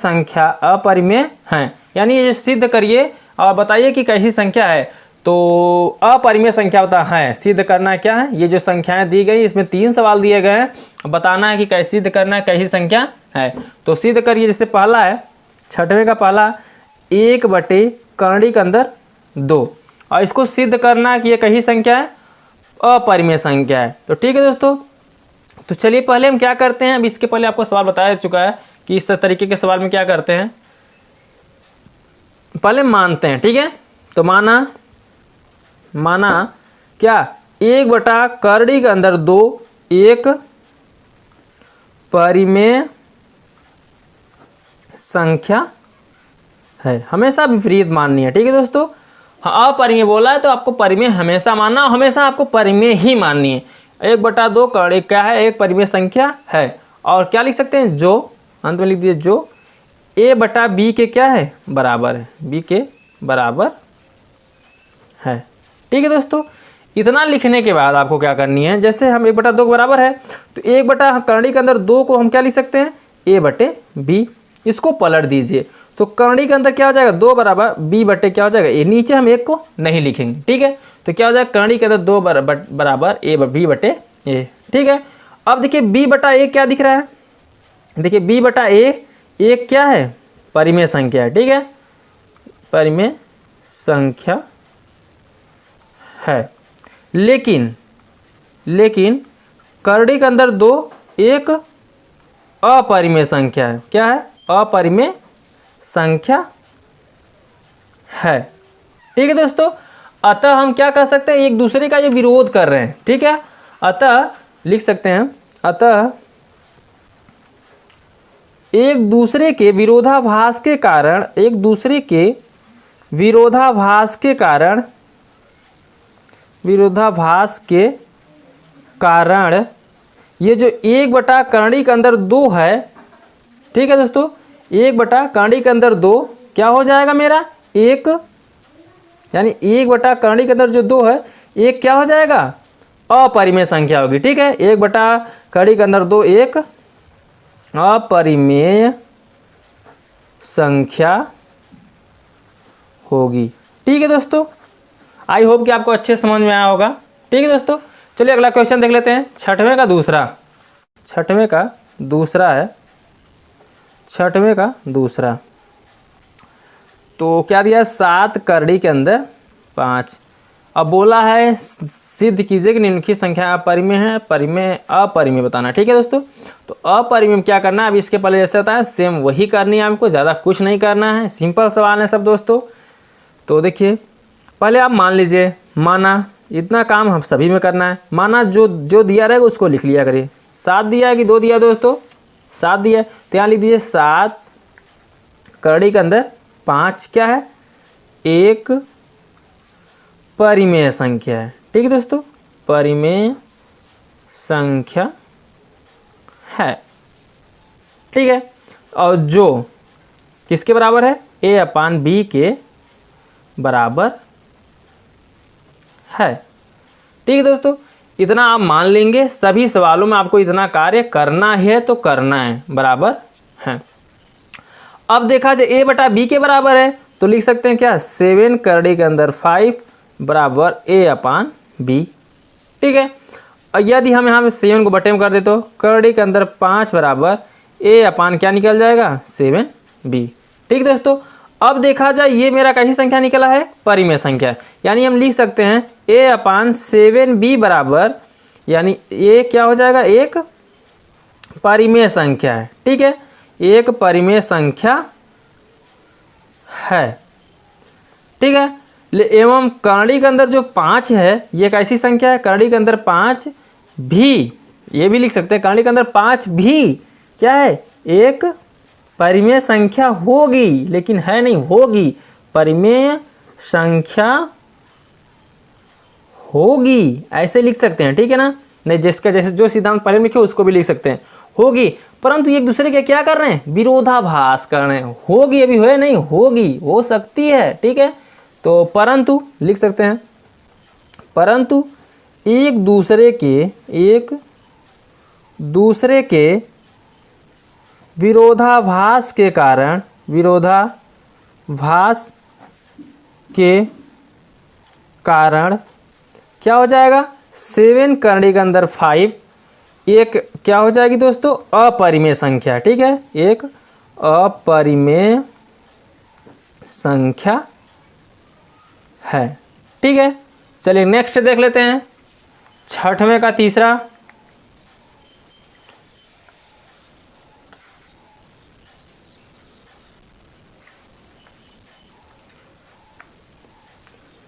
हैं। यानी ये सिद्ध करिए और बताइए कि कैसी संख्या है। तो अपरिमेय संख्या बता है, सिद्ध करना क्या है, ये जो संख्याएं दी गई इसमें 3 सवाल दिए गए हैं, बताना है कि कैसे सिद्ध करना है, कैसी संख्या है। तो सिद्ध करिए। जैसे पहला है 6वें का पहला 1/करणी के अंदर 2, और इसको सिद्ध करना है कि ये कैसी संख्या है, अपरिमेय संख्या है। तो ठीक है दोस्तों, तो चलिए पहले हम क्या करते हैं। अब इसके पहले आपको सवाल बताया चुका है कि इस तरीके के सवाल में क्या करते हैं, पहले मानते हैं। ठीक है, तो माना क्या 1/करणी के अंदर 2 एक परिमेय संख्या है। हमेशा विपरीत माननी है। ठीक है दोस्तों, हाँ अपरिमेय बोला है तो आपको परिमेय हमेशा मानना, हमेशा आपको परिमेय ही माननी है। 1/2 करणी क्या है, एक परिमेय संख्या है। और क्या लिख सकते हैं, जो अंत में लिख दिए जो a/b के क्या है, बराबर है, b के बराबर है। ठीक है दोस्तों, इतना लिखने के बाद आपको क्या करनी है, जैसे हम 1/2 के बराबर है तो 1/करणी के अंदर 2 को हम क्या लिख सकते हैं, a/b। इसको पलट दीजिए तो करणी के अंदर क्या हो जाएगा, 2 बराबर b बटे क्या हो जाएगा, ये नीचे हम 1 को नहीं लिखेंगे। ठीक है, तो क्या हो जाएगा, करणी के अंदर 2 बराबर b बटे a। ठीक है, अब देखिए b/a क्या दिख रहा है, देखिए b/a एक क्या है, परिमेय संख्या है। ठीक है, परिमेय संख्या है। लेकिन करणी के अंदर 2 एक अपरिमेय संख्या है। क्या है, अपरिमेय संख्या है। ठीक है दोस्तों, अतः हम क्या कर सकते हैं, एक दूसरे का ये विरोध कर रहे हैं। ठीक है, अतः लिख सकते हैं, अतः एक दूसरे के विरोधाभास के कारण ये जो 1/करणी के अंदर 2 है। ठीक है दोस्तों, 1/करणी के अंदर 2 क्या हो जाएगा मेरा, 1, यानी 1/करणी के अंदर जो 2 है एक क्या हो जाएगा, अपरिमेय संख्या होगी। ठीक है, 1/करणी के अंदर 2 एक अपरिमेय संख्या होगी। ठीक है दोस्तों, आई होप कि आपको अच्छे समझ में आया होगा। ठीक है दोस्तों, चलिए अगला क्वेश्चन देख लेते हैं। 6वें का दूसरा तो क्या दिया, 7 करणी के अंदर 5। अब बोला है सिद्ध कीजिए कि निम्नलिखित संख्या अपरिमेय है, अपरिमेय बताना। ठीक है दोस्तों, तो अपरिमेय में क्या करना है, अब इसके पहले जैसे होता है सेम वही करनी है आपको, ज़्यादा कुछ नहीं करना है, सिंपल सवाल है सब दोस्तों। तो देखिए पहले आप मान लीजिए, माना इतना काम हम सभी में करना है। माना जो दिया रहेगा उसको लिख लिया करिए। 7 दिया है कि 2 दिया दोस्तों, 7 दिया है तो यहाँ लिख दीजिए 7 करणी के अंदर 5 क्या है, एक परिमेय संख्या है। ठीक है दोस्तों, परिमेय संख्या है। ठीक है, और जो किसके बराबर है, a/b के बराबर है। ठीक है दोस्तों, इतना आप मान लेंगे, सभी सवालों में आपको इतना कार्य करना है तो करना है, बराबर है। अब देखा जाए a/b के बराबर है तो लिख सकते हैं क्या, 7 करणी के अंदर 5 बराबर a/b। ठीक है, और यदि हम यहाँ पे 7 को बटे में कर दे तो करणी के अंदर 5 बराबर a/ क्या निकल जाएगा, 7b। ठीक दोस्तों, अब देखा जाए ये मेरा कैसी संख्या निकला है, परिमेय संख्या। यानी हम लिख सकते हैं a/7b बराबर, यानी ये क्या हो जाएगा, एक परिमेय संख्या है। ठीक है, एक परिमेय संख्या है। ठीक है, एवं करणी के अंदर जो 5 है ये कैसी संख्या है, करणी के अंदर 5 भी, ये भी लिख सकते हैं, करणी के अंदर 5 भी क्या है, एक परिमेय संख्या होगी, लेकिन है नहीं, होगी, परिमेय संख्या होगी, ऐसे लिख सकते हैं। ठीक है ना, नहीं जिसका जैसे जो सिद्धांत पहले लिखे उसको भी लिख सकते हैं, होगी। परंतु एक दूसरे के क्या कर रहे हैं, विरोधाभास कर रहे हैं। होगी अभी है नहीं, होगी, हो सकती है। ठीक है, तो परंतु लिख सकते हैं, परंतु एक दूसरे के विरोधाभास के कारण क्या हो जाएगा, 7 करड़ी के अंदर 5 एक क्या हो जाएगी दोस्तों, अपरिमेय संख्या। ठीक है, एक अपरिमेय संख्या है। ठीक है, चलिए नेक्स्ट देख लेते हैं, छठवें का तीसरा।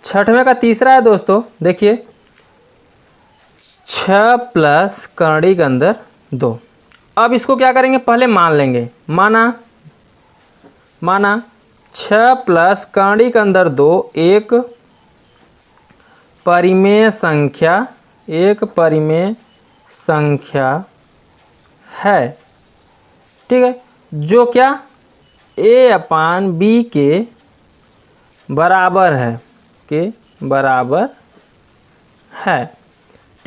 छठवें का तीसरा है दोस्तों, देखिए 6 प्लस करड़ी के अंदर 2। अब इसको क्या करेंगे, पहले मान लेंगे, माना 6 प्लस करड़ी के अंदर 2 एक परिमेय संख्या है। ठीक है, जो क्या a/b के बराबर है।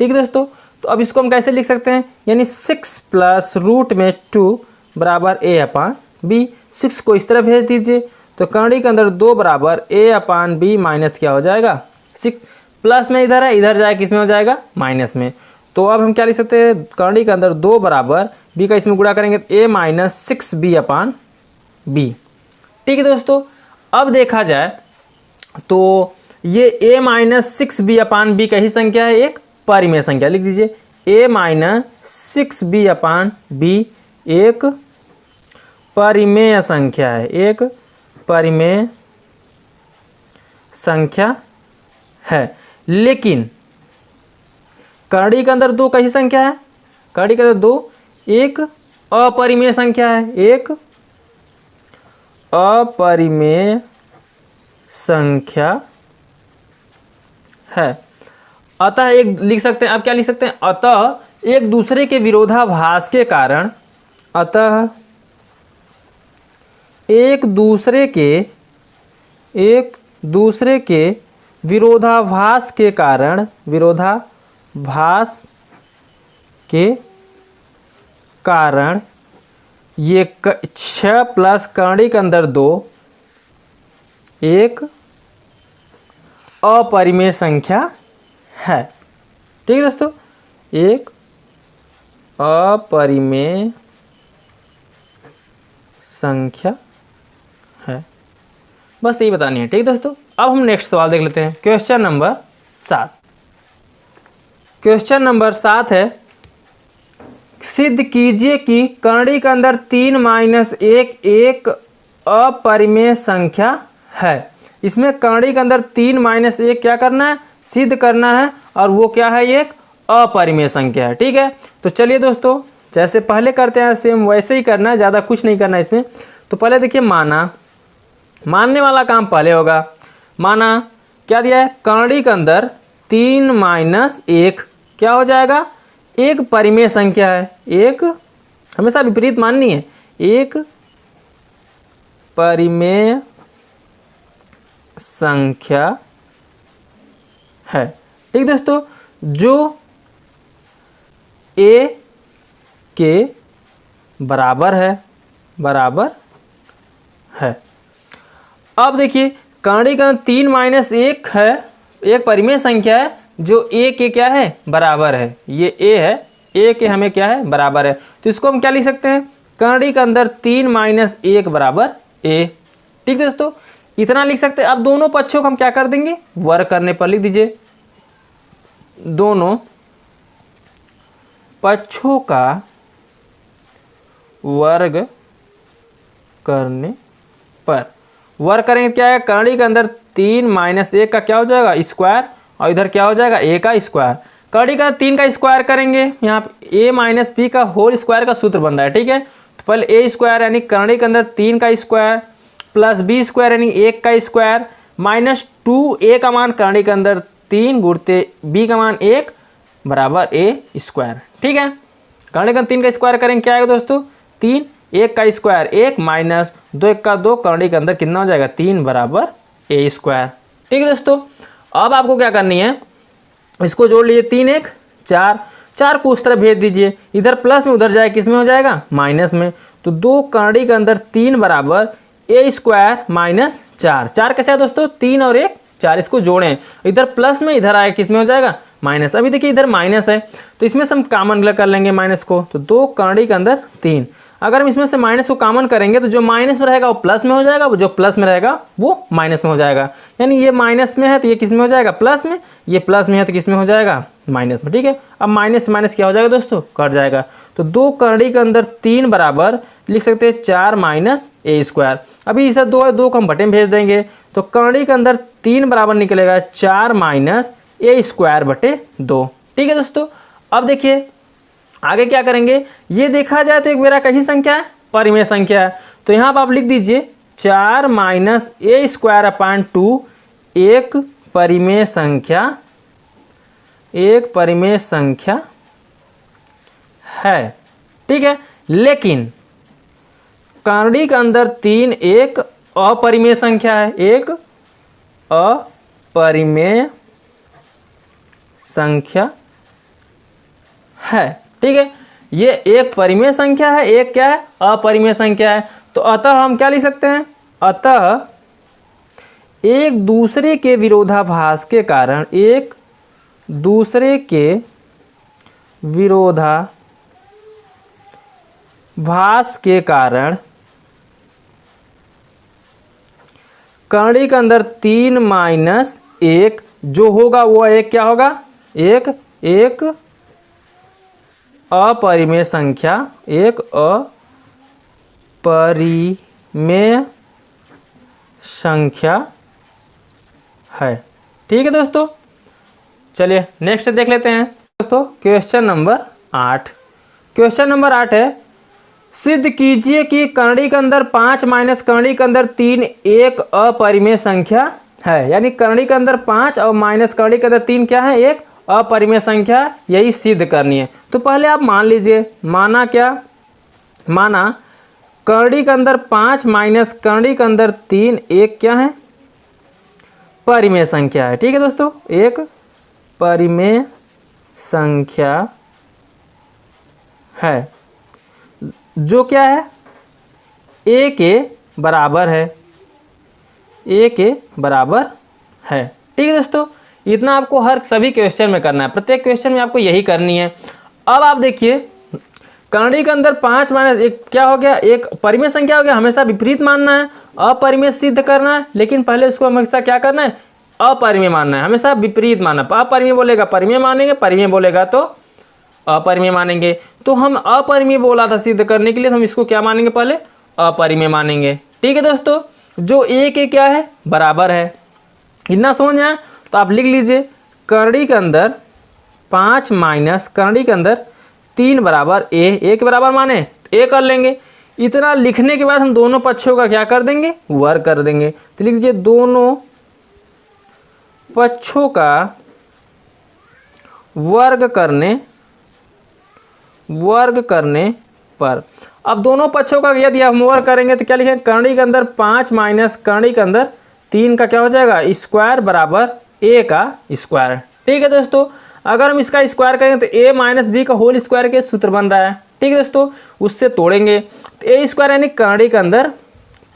ठीक है दोस्तों, तो अब इसको हम कैसे लिख सकते हैं, यानी 6 प्लस रूट में 2 बराबर a/b। 6 को इस तरफ भेज दीजिए, तो करड़ी के अंदर 2 बराबर a/b माइनस क्या हो जाएगा 6। प्लस में इधर है, इधर जाए किस में हो जाएगा, माइनस में। तो अब हम क्या लिख सकते हैं, करड़ी के अंदर 2 बराबर b का इसमें गुणा करेंगे a माइनस 6b/b। ठीक है दोस्तों, अब देखा जाए तो ये a माइनस 6b/b कही संख्या है, एक परिमेय संख्या। लिख दीजिए a माइनस 6b/b एक परिमेय संख्या है, एक परिमेय संख्या है। लेकिन करड़ी के अंदर 2 कही संख्या है, करड़ी के अंदर 2 एक अपरिमेय संख्या है, एक अपरिमेय संख्या है। अतः एक लिख सकते हैं, अब क्या लिख सकते हैं, अतः एक दूसरे के विरोधाभास के कारण, अतः एक दूसरे के विरोधाभास के कारण ये 6 प्लस करड़ी के अंदर 2 एक अपरिमेय संख्या है। ठीक है दोस्तों, एक अपरिमेय संख्या है, बस यही बतानी है। ठीक है दोस्तों, अब हम नेक्स्ट सवाल देख लेते हैं, क्वेश्चन नंबर 7। क्वेश्चन नंबर 7 है, सिद्ध कीजिए कि करड़ी के अंदर 3 माइनस 1 एक अपरिमेय संख्या है। इसमें करड़ी के अंदर 3 माइनस 1 क्या करना है, सिद्ध करना है, और वो क्या है, एक अपरिमेय संख्या है। ठीक है, तो चलिए दोस्तों, जैसे पहले करते हैं सेम वैसे ही करना है, ज़्यादा कुछ नहीं करना है इसमें। तो पहले देखिए, मानने वाला काम पहले होगा। माना क्या दिया है, करड़ी के अंदर 3 माइनस 1 क्या हो जाएगा, एक परिमेय संख्या है, एक हमेशा विपरीत माननी है, एक परिमेय संख्या है। ठीक दोस्तों, जो a के बराबर है। अब देखिए, करड़ी का 3 माइनस 1 है, एक परिमेय संख्या है जो a के क्या है, बराबर है। ये a है, a के हमें क्या है, बराबर है। तो इसको हम क्या लिख सकते हैं, करड़ी के अंदर 3 माइनस 1 बराबर a। ठीक दोस्तों, इतना लिख सकते हैं। अब दोनों पक्षों को हम क्या कर देंगे, वर्ग करने पर लिख दीजिए, दोनों पक्षों का वर्ग करने पर, वर्ग करेंगे क्या है, करड़ी के अंदर 3 माइनस 1 का क्या हो जाएगा, स्क्वायर, और इधर क्या हो जाएगा, a का स्क्वायर। करड़ी का 3 का स्क्वायर करेंगे, यहाँ पे a माइनस b का होल स्क्वायर का सूत्र बन रहा है। ठीक है, तो पहले a स्क्वायर यानी करड़ी के अंदर 3 का स्क्वायर प्लस b स्क्वायर यानी 1 का स्क्वायर माइनस 2 a का मान करड़ी के अंदर 3 गुणते b का मान 1 बराबर a स्क्वायर। ठीक है, करड़ी का 3 का स्क्वायर करेंगे क्या आएगा दोस्तों, 3, 1 का स्क्वायर 1 माइनस 2 1 का 2, करड़ी के अंदर कितना हो जाएगा, 3 बराबर a स्क्वायर। ठीक है दोस्तों, अब आपको क्या करनी है, इसको जोड़ लीजिए, 3 1 4, 4 को उस तरह भेज दीजिए, इधर प्लस में उधर जाए किस में हो जाएगा, माइनस में। तो 2 करड़ी के अंदर 3 बराबर ए स्क्वायर माइनस 4। 4 कैसे है दोस्तों, 3 और 1 4, इसको जोड़ें, इधर प्लस में इधर आए किस में हो जाएगा, माइनस। अभी देखिए इधर माइनस है तो इसमें से हम कॉमन कर लेंगे माइनस को, तो 2 करड़ी के अंदर 3। अगर हम इसमें से माइनस को कॉमन करेंगे तो जो माइनस में रहेगा वो प्लस में हो जाएगा, वो जो प्लस में रहेगा वो माइनस में हो जाएगा। यानी ये माइनस में है तो ये किस में हो जाएगा, प्लस में, ये प्लस में है तो किस में हो जाएगा, माइनस में। ठीक है, अब माइनस माइनस क्या हो जाएगा दोस्तों, कट जाएगा। तो 2 करड़ी के अंदर 3 बराबर लिख सकते हैं 4 माइनस ए स्क्वायर। अभी इसे 2 को हम बटे में भेज देंगे तो करड़ी के अंदर 3 बराबर निकलेगा 4 माइनस ए स्क्वायर बटे 2। ठीक है दोस्तों, अब देखिए आगे क्या करेंगे, ये देखा जाए तो एक मेरा कैसी संख्या है, परिमेय संख्या है। तो यहाँ पर आप लिख दीजिए 4 माइनस ए स्क्वायर अपान 2 एक परिमेय संख्या, एक परिमेय संख्या है। ठीक है, लेकिन करड़ी के अंदर 3 एक अपरिमेय संख्या है, एक अपरिमेय संख्या है। ठीक है, ये एक परिमेय संख्या है, एक क्या है, अपरिमेय संख्या है। तो अतः हम क्या लिख सकते हैं, अतः एक दूसरे के विरोधाभास के कारण, एक दूसरे के विरोधाभास के कारण करड़ी के अंदर 3 माइनस 1 जो होगा वो एक क्या होगा, एक अपरिमेय संख्या, एक अपरिमेय संख्या है। ठीक है दोस्तों, चलिए नेक्स्ट देख लेते हैं दोस्तों। क्वेश्चन नंबर 8, क्वेश्चन नंबर 8 है, सिद्ध कीजिए कि करड़ी के अंदर 5 माइनस करड़ी के अंदर 3 एक अपरिमेय संख्या है। यानी करड़ी के अंदर 5 और माइनस करड़ी के अंदर 3 क्या है, एक अपरिमेय संख्या, यही सिद्ध करनी है। तो पहले आप मान लीजिए, माना क्या, माना करड़ी के अंदर 5 माइनस करड़ी के अंदर 3 एक क्या है, परिमेय संख्या है। ठीक है दोस्तों, एक परिमेय संख्या है जो क्या है, ए के बराबर है, ए के बराबर है। ठीक है दोस्तों, इतना आपको हर सभी क्वेश्चन में करना है, प्रत्येक क्वेश्चन में आपको यही करनी है। अब आप देखिए करड़ी के अंदर 5 माइनस 1 क्या हो गया, एक परिमेय संख्या हो गया, हमेशा विपरीत मानना है, अपरिमेय सिद्ध करना है, लेकिन पहले उसको हमेशा क्या करना है, अपरिमेय मानना है, हमेशा विपरीत मानना। अपरिमेय बोलेगा परिमेय मानेंगे, परिमेय बोलेगा तो अपरिमेय मानेंगे। तो हम अपरिमेय बोला था सिद्ध करने के लिए, तो हम इसको क्या मानेंगे, पहले अपरिमेय मानेंगे। ठीक है दोस्तों, जो ए के क्या है, बराबर है, इतना समझ में आया। तो आप लिख लीजिए करड़ी के अंदर 5 माइनस करड़ी के अंदर 3 बराबर ए के बराबर माने ए कर लेंगे। इतना लिखने के बाद हम दोनों पक्षों का क्या कर देंगे, वर्ग कर देंगे। तो लिख लीजिए दोनों पक्षों का वर्ग करने पर, अब दोनों पक्षों का यदि हम वर्ग करेंगे तो क्या लिखेंगे, करड़ी के अंदर 5 माइनस करड़ी के अंदर 3 का क्या हो जाएगा, स्क्वायर बराबर ए का स्क्वायर। ठीक है दोस्तों, अगर हम इसका स्क्वायर करेंगे तो ए माइनस बी का होल स्क्वायर के सूत्र बन रहा है। ठीक है दोस्तों, उससे तोड़ेंगे तो ए स्क्वायर यानी करड़ी के अंदर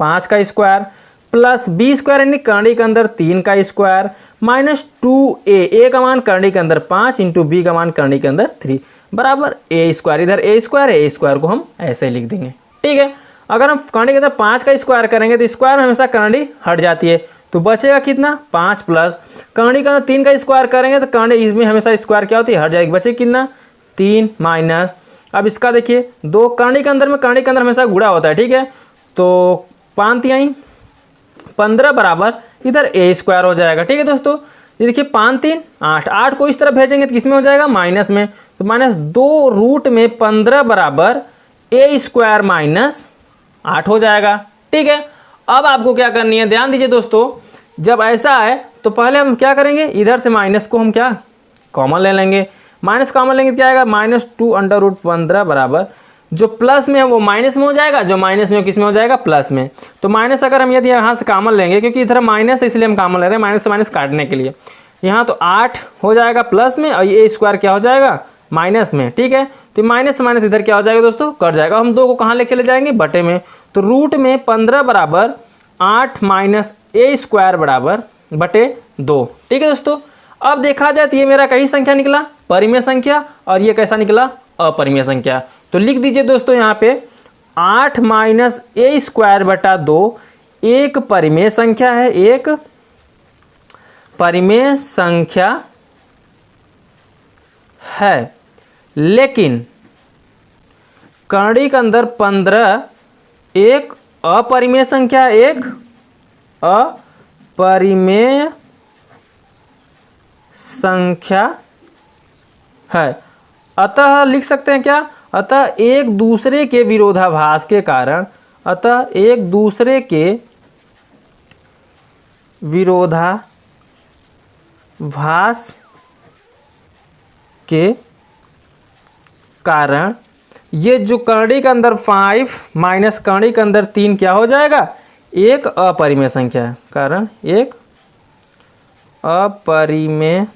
5 का स्क्वायर प्लस बी स्क्वायर यानी करड़ी के अंदर 3 का स्क्वायर माइनस 2a, का मान करड़ी के अंदर 5 इंटू बी का मान करड़ी के अंदर 3 बराबर ए स्क्वायर। इधर ए स्क्वायर को हम ऐसे लिख देंगे। ठीक है, अगर हम करड़ी के अंदर 5 का स्क्वायर करेंगे तो स्क्वायर में हमेशा करड़ी हट जाती है, तो बचेगा कितना, 5 प्लस करड़ी के अंदर 3 का स्क्वायर करेंगे तो करड़ी इसमें हमेशा स्क्वायर क्या होती है, हट जाएगी, बचे कितना 3 माइनस। अब इसका देखिए 2 करड़ी के अंदर हमेशा गुणा होता है। ठीक है, तो 5 आई 15 बराबर इधर ए स्क्वायर हो जाएगा। ठीक है दोस्तों, ये देखिए 5 3 8, 8 को इस तरफ भेजेंगे तो किसमें हो जाएगा, माइनस में। तो माइनस 2 रूट में 15 बराबर ए स्क्वायर माइनस 8 हो जाएगा। ठीक है, अब आपको क्या करनी है, ध्यान दीजिए दोस्तों, जब ऐसा है तो पहले हम क्या करेंगे, इधर से माइनस को हम क्या कॉमन ले लेंगे, माइनस कॉमन लेंगे क्या आएगा, -2√15 बराबर जो प्लस में है वो माइनस में हो जाएगा, जो माइनस में किस में हो जाएगा, प्लस में। तो माइनस अगर हम यदि यहाँ से कॉमन लेंगे, क्योंकि इधर माइनस है इसलिए हम कॉमन ले रहे हैं, माइनस से माइनस काटने के लिए, यहाँ तो 8 हो जाएगा प्लस में और ये स्क्वायर क्या हो जाएगा माइनस में, ठीक है। तो माइनस माइनस इधर क्या हो जाएगा दोस्तों, कट जाएगा। हम 2 को कहाँ लेके चले जाएंगे, बटे में। तो रूट में 15 बराबर 8 माइनस ए स्क्वायर बराबर बटे 2, ठीक है दोस्तों। अब देखा जाए तो ये मेरा कई संख्या निकला, परिमेय संख्या, और ये कैसा निकला, अपरिमेय संख्या। तो लिख दीजिए दोस्तों यहाँ पे 8 माइनस ए स्क्वायर बटा 2 एक परिमेय संख्या है, एक परिमेय संख्या है, लेकिन कर्णिक अंदर 15 एक अपरिमेय संख्या, एक अपरिमेय संख्या है। अतः लिख सकते हैं क्या, अतः एक दूसरे के विरोधाभास के कारण, अतः एक दूसरे के विरोधाभास के कारण ये जो कर्णिक अंदर 5 माइनस कर्णिक अंदर 3 क्या हो जाएगा, एक अपरिमेय संख्या है, कारण एक अपरिमेय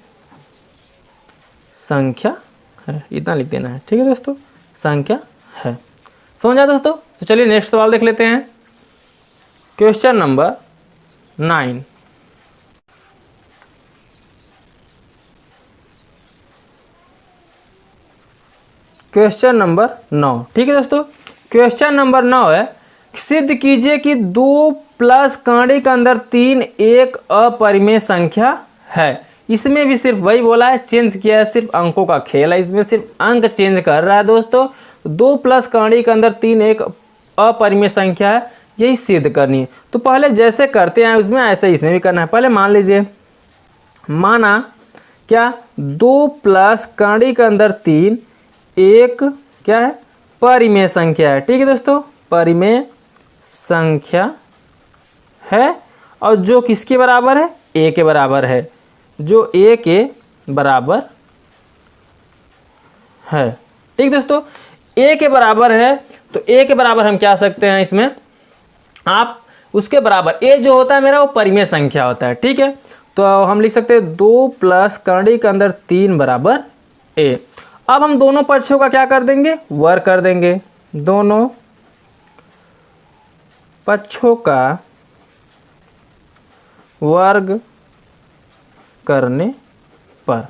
संख्या है। इतना लिख देना है, ठीक है दोस्तों, संख्या है। समझ आया दोस्तों। तो चलिए नेक्स्ट सवाल देख लेते हैं, क्वेश्चन नंबर 9। क्वेश्चन नंबर 9, ठीक है दोस्तों। क्वेश्चन नंबर 9 है, सिद्ध कीजिए कि 2 प्लस कर्णिक अंदर 3 एक अपरिमेय संख्या है। इसमें भी सिर्फ वही बोला है, चेंज किया है, सिर्फ अंकों का खेल है, इसमें सिर्फ अंक चेंज कर रहा है दोस्तों। 2 प्लस कर्णिक अंदर 3 एक अपरिमेय संख्या है, यही सिद्ध करनी है। तो पहले जैसे करते हैं उसमें ऐसे इसमें भी करना है। पहले मान लीजिए, माना क्या 2 प्लस कर्णिक अंदर 3 एक क्या है, परिमेय संख्या है, ठीक है दोस्तों, परिमेय संख्या है, और जो किसके बराबर है, ए के बराबर है, जो ए के बराबर है, ठीक दोस्तों। ए के बराबर है, तो ए के बराबर हम क्या सकते हैं इसमें, आप उसके बराबर, ए जो होता है मेरा वो परिमेय संख्या होता है, ठीक है। तो हम लिख सकते हैं 2 प्लस कर्णिक अंदर 3 बराबर ए। अब हम दोनों पक्षों का क्या कर देंगे, वर्ग कर देंगे, दोनों पक्षों का वर्ग करने पर,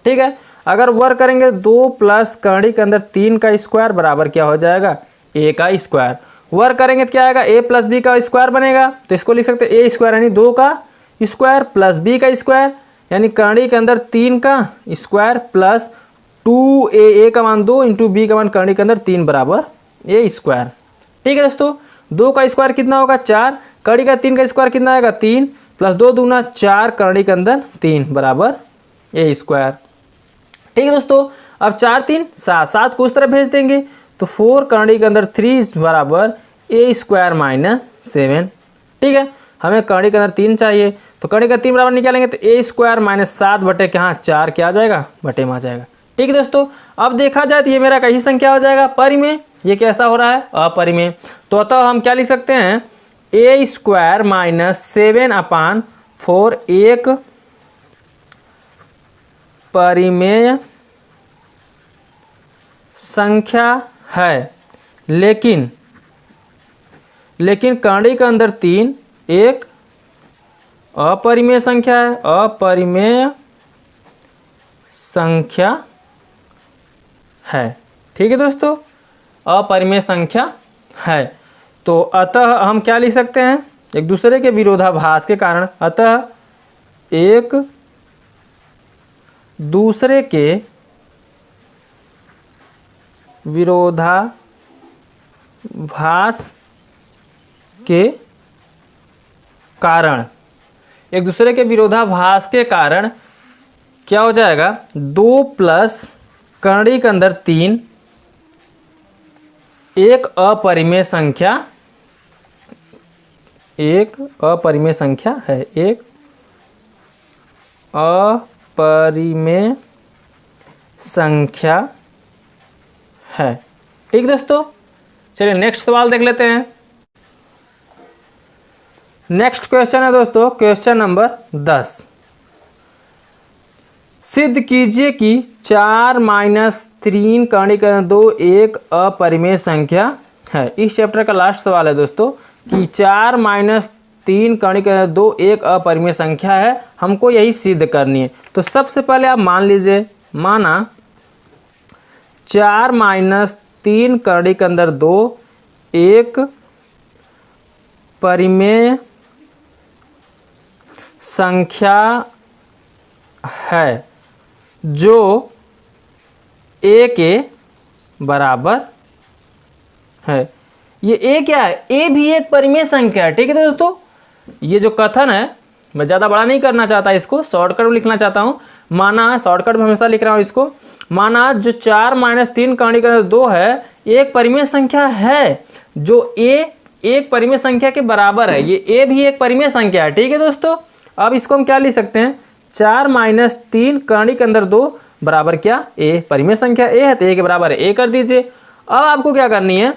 ठीक है। अगर वर्ग करेंगे 2 प्लस कर्णिक अंदर 3 का स्क्वायर बराबर क्या हो जाएगा, ए का स्क्वायर। वर्ग करेंगे तो क्या आएगा, ए प्लस बी का स्क्वायर बनेगा, तो इसको लिख सकते हैं ए स्क्वायर यानी 2 का स्क्वायर प्लस बी का स्क्वायर यानी कर्णिक अंदर 3 का स्क्वायर प्लस 2a, ए का मान 2 इंटू बी का मान कर्णिक अंदर 3 बराबर ए स्क्वायर, ठीक है दोस्तों। 2 का स्क्वायर कितना होगा 4, कर्णिक का 3 का स्क्वायर कितना आएगा 3 प्लस 2 दूना 4 कर्णिक अंदर 3 बराबर ए स्क्वायर, ठीक है दोस्तों। अब 4 3 7, 7 को उस तरफ भेज देंगे, तो 4 कर्णिक अंदर 3 बराबर ए स्क्वायर माइनस 7, ठीक है। हमें कर्णिक अंदर 3 चाहिए, तो कर्णिक का 3 बराबर निकालेंगे तो ए स्क्वायर माइनस 7 बटे क्या 4 क्या आ जाएगा, बटे में आ जाएगा, ठीक है दोस्तों। अब देखा जाए तो ये मेरा कैसी संख्या हो जाएगा, परिमेय। ये कैसा हो रहा है, अपरिमेय। तो अतः हम क्या लिख सकते हैं, ए स्क्वायर माइनस 7/4 एक परिमेय संख्या है, लेकिन कर्णिक अंदर 3 एक अपरिमेय संख्या है, अपरिमेय संख्या है, ठीक है दोस्तों, अपरिमेय संख्या है। तो अतः हम क्या लिख सकते हैं, एक दूसरे के विरोधाभास के कारण, अतः एक दूसरे के विरोधाभास के कारण, एक दूसरे के विरोधाभास के कारण क्या हो जाएगा, 2 प्लस कर्णिक अंदर 3 एक अपरिमेय संख्या, एक अपरिमेय संख्या है, एक अपरिमेय संख्या है, ठीक दोस्तों। चलिए नेक्स्ट सवाल देख लेते हैं। नेक्स्ट क्वेश्चन है दोस्तों, क्वेश्चन नंबर 10। सिद्ध कीजिए कि 4 माइनस 3 कर्ण के अंदर 2 एक अपरिमेय संख्या है। इस चैप्टर का लास्ट सवाल है दोस्तों कि 4 - 3 कर्ण के अंदर 2 एक अपरिमेय संख्या है, हमको यही सिद्ध करनी है। तो सबसे पहले आप मान लीजिए, माना 4 - 3 कर्ण के अंदर 2 एक परिमेय संख्या है जो a के बराबर है। ये a क्या है? a भी एक परिमेय संख्या है। ठीक है दोस्तों, ये जो कथन है मैं ज़्यादा बड़ा नहीं करना चाहता, इसको शॉर्टकट में लिखना चाहता हूँ। माना, शॉर्टकट में हमेशा लिख रहा हूँ इसको, माना जो 4 - 3 कर्ण के अंदर 2 है एक परिमेय संख्या है जो a एक परिमेय संख्या के बराबर है। ये a भी एक परिमेय संख्या है। ठीक है दोस्तों, अब इसको हम क्या लिख सकते हैं? 4 - 3 कर्ण के अंदर 2 बराबर क्या? a। परिमेय संख्या a है तो a के बराबर है a कर दीजिए। अब आपको क्या करनी है?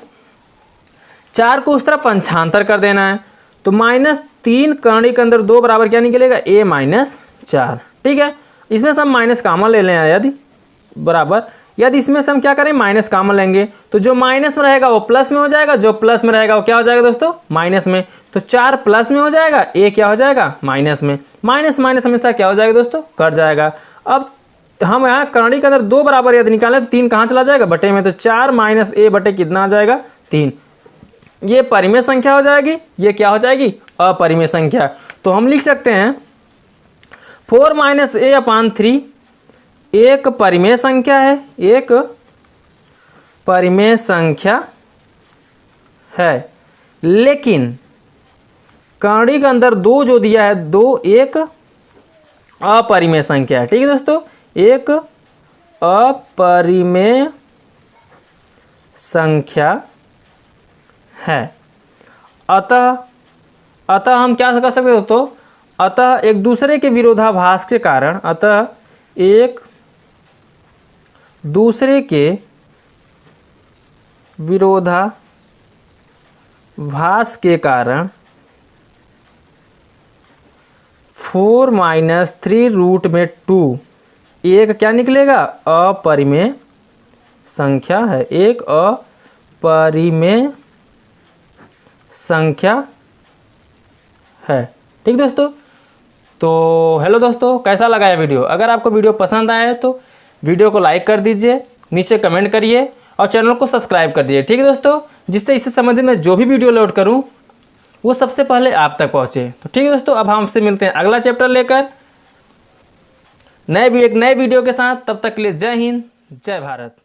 4 को उस तरफ पंचांतर कर देना है। तो -3 कर्ण के अंदर 2 बराबर क्या निकलेगा? a - 4। ठीक है, इसमें से हम माइनस कॉमन ले लें यदि बराबर, यदि इसमें से हम क्या करें? माइनस कॉमन लेंगे तो जो माइनस में रहेगा वो प्लस में हो जाएगा, जो प्लस में रहेगा वो क्या हो जाएगा दोस्तों? माइनस में। तो 4 प्लस में हो जाएगा, a क्या हो जाएगा? माइनस में। माइनस माइनस हमेशा क्या हो जाएगा दोस्तों? कट जाएगा। अब हम यहाँ कर्ण के अंदर 2 बराबर यदि निकालें तो 3 कहाँ चला जाएगा? बटे में। तो 4 - a बटे कितना आ जाएगा? 3। ये परिमेय संख्या हो जाएगी, ये क्या हो जाएगी? अपरिमेय संख्या। तो हम लिख सकते हैं 4 - a/3 एक परिमेय संख्या है, एक परिमेय संख्या है, लेकिन कर्ण के अंदर 2 जो दिया है 2 एक अपरिमेय संख्या है। ठीक है दोस्तों, एक अपरिमेय संख्या है। अतः हम क्या कर सकते हो? तो अतः एक दूसरे के विरोधाभास के कारण, अतः एक दूसरे के विरोधाभास के कारण 4 - 3√2 एक क्या निकलेगा? अपरिमेय संख्या है, एक अपरिमेय संख्या है। ठीक दोस्तों, तो हेलो दोस्तों, कैसा लगा ये वीडियो? अगर आपको वीडियो पसंद आया तो वीडियो को लाइक कर दीजिए, नीचे कमेंट करिए और चैनल को सब्सक्राइब कर दीजिए। ठीक है दोस्तों, जिससे इससे संबंधित मैं जो भी वीडियो लोड करूं वो सबसे पहले आप तक पहुंचे। तो ठीक है दोस्तों, अब हमसे मिलते हैं अगला चैप्टर लेकर एक नए वीडियो के साथ। तब तक के लिए जय हिंद, जय भारत।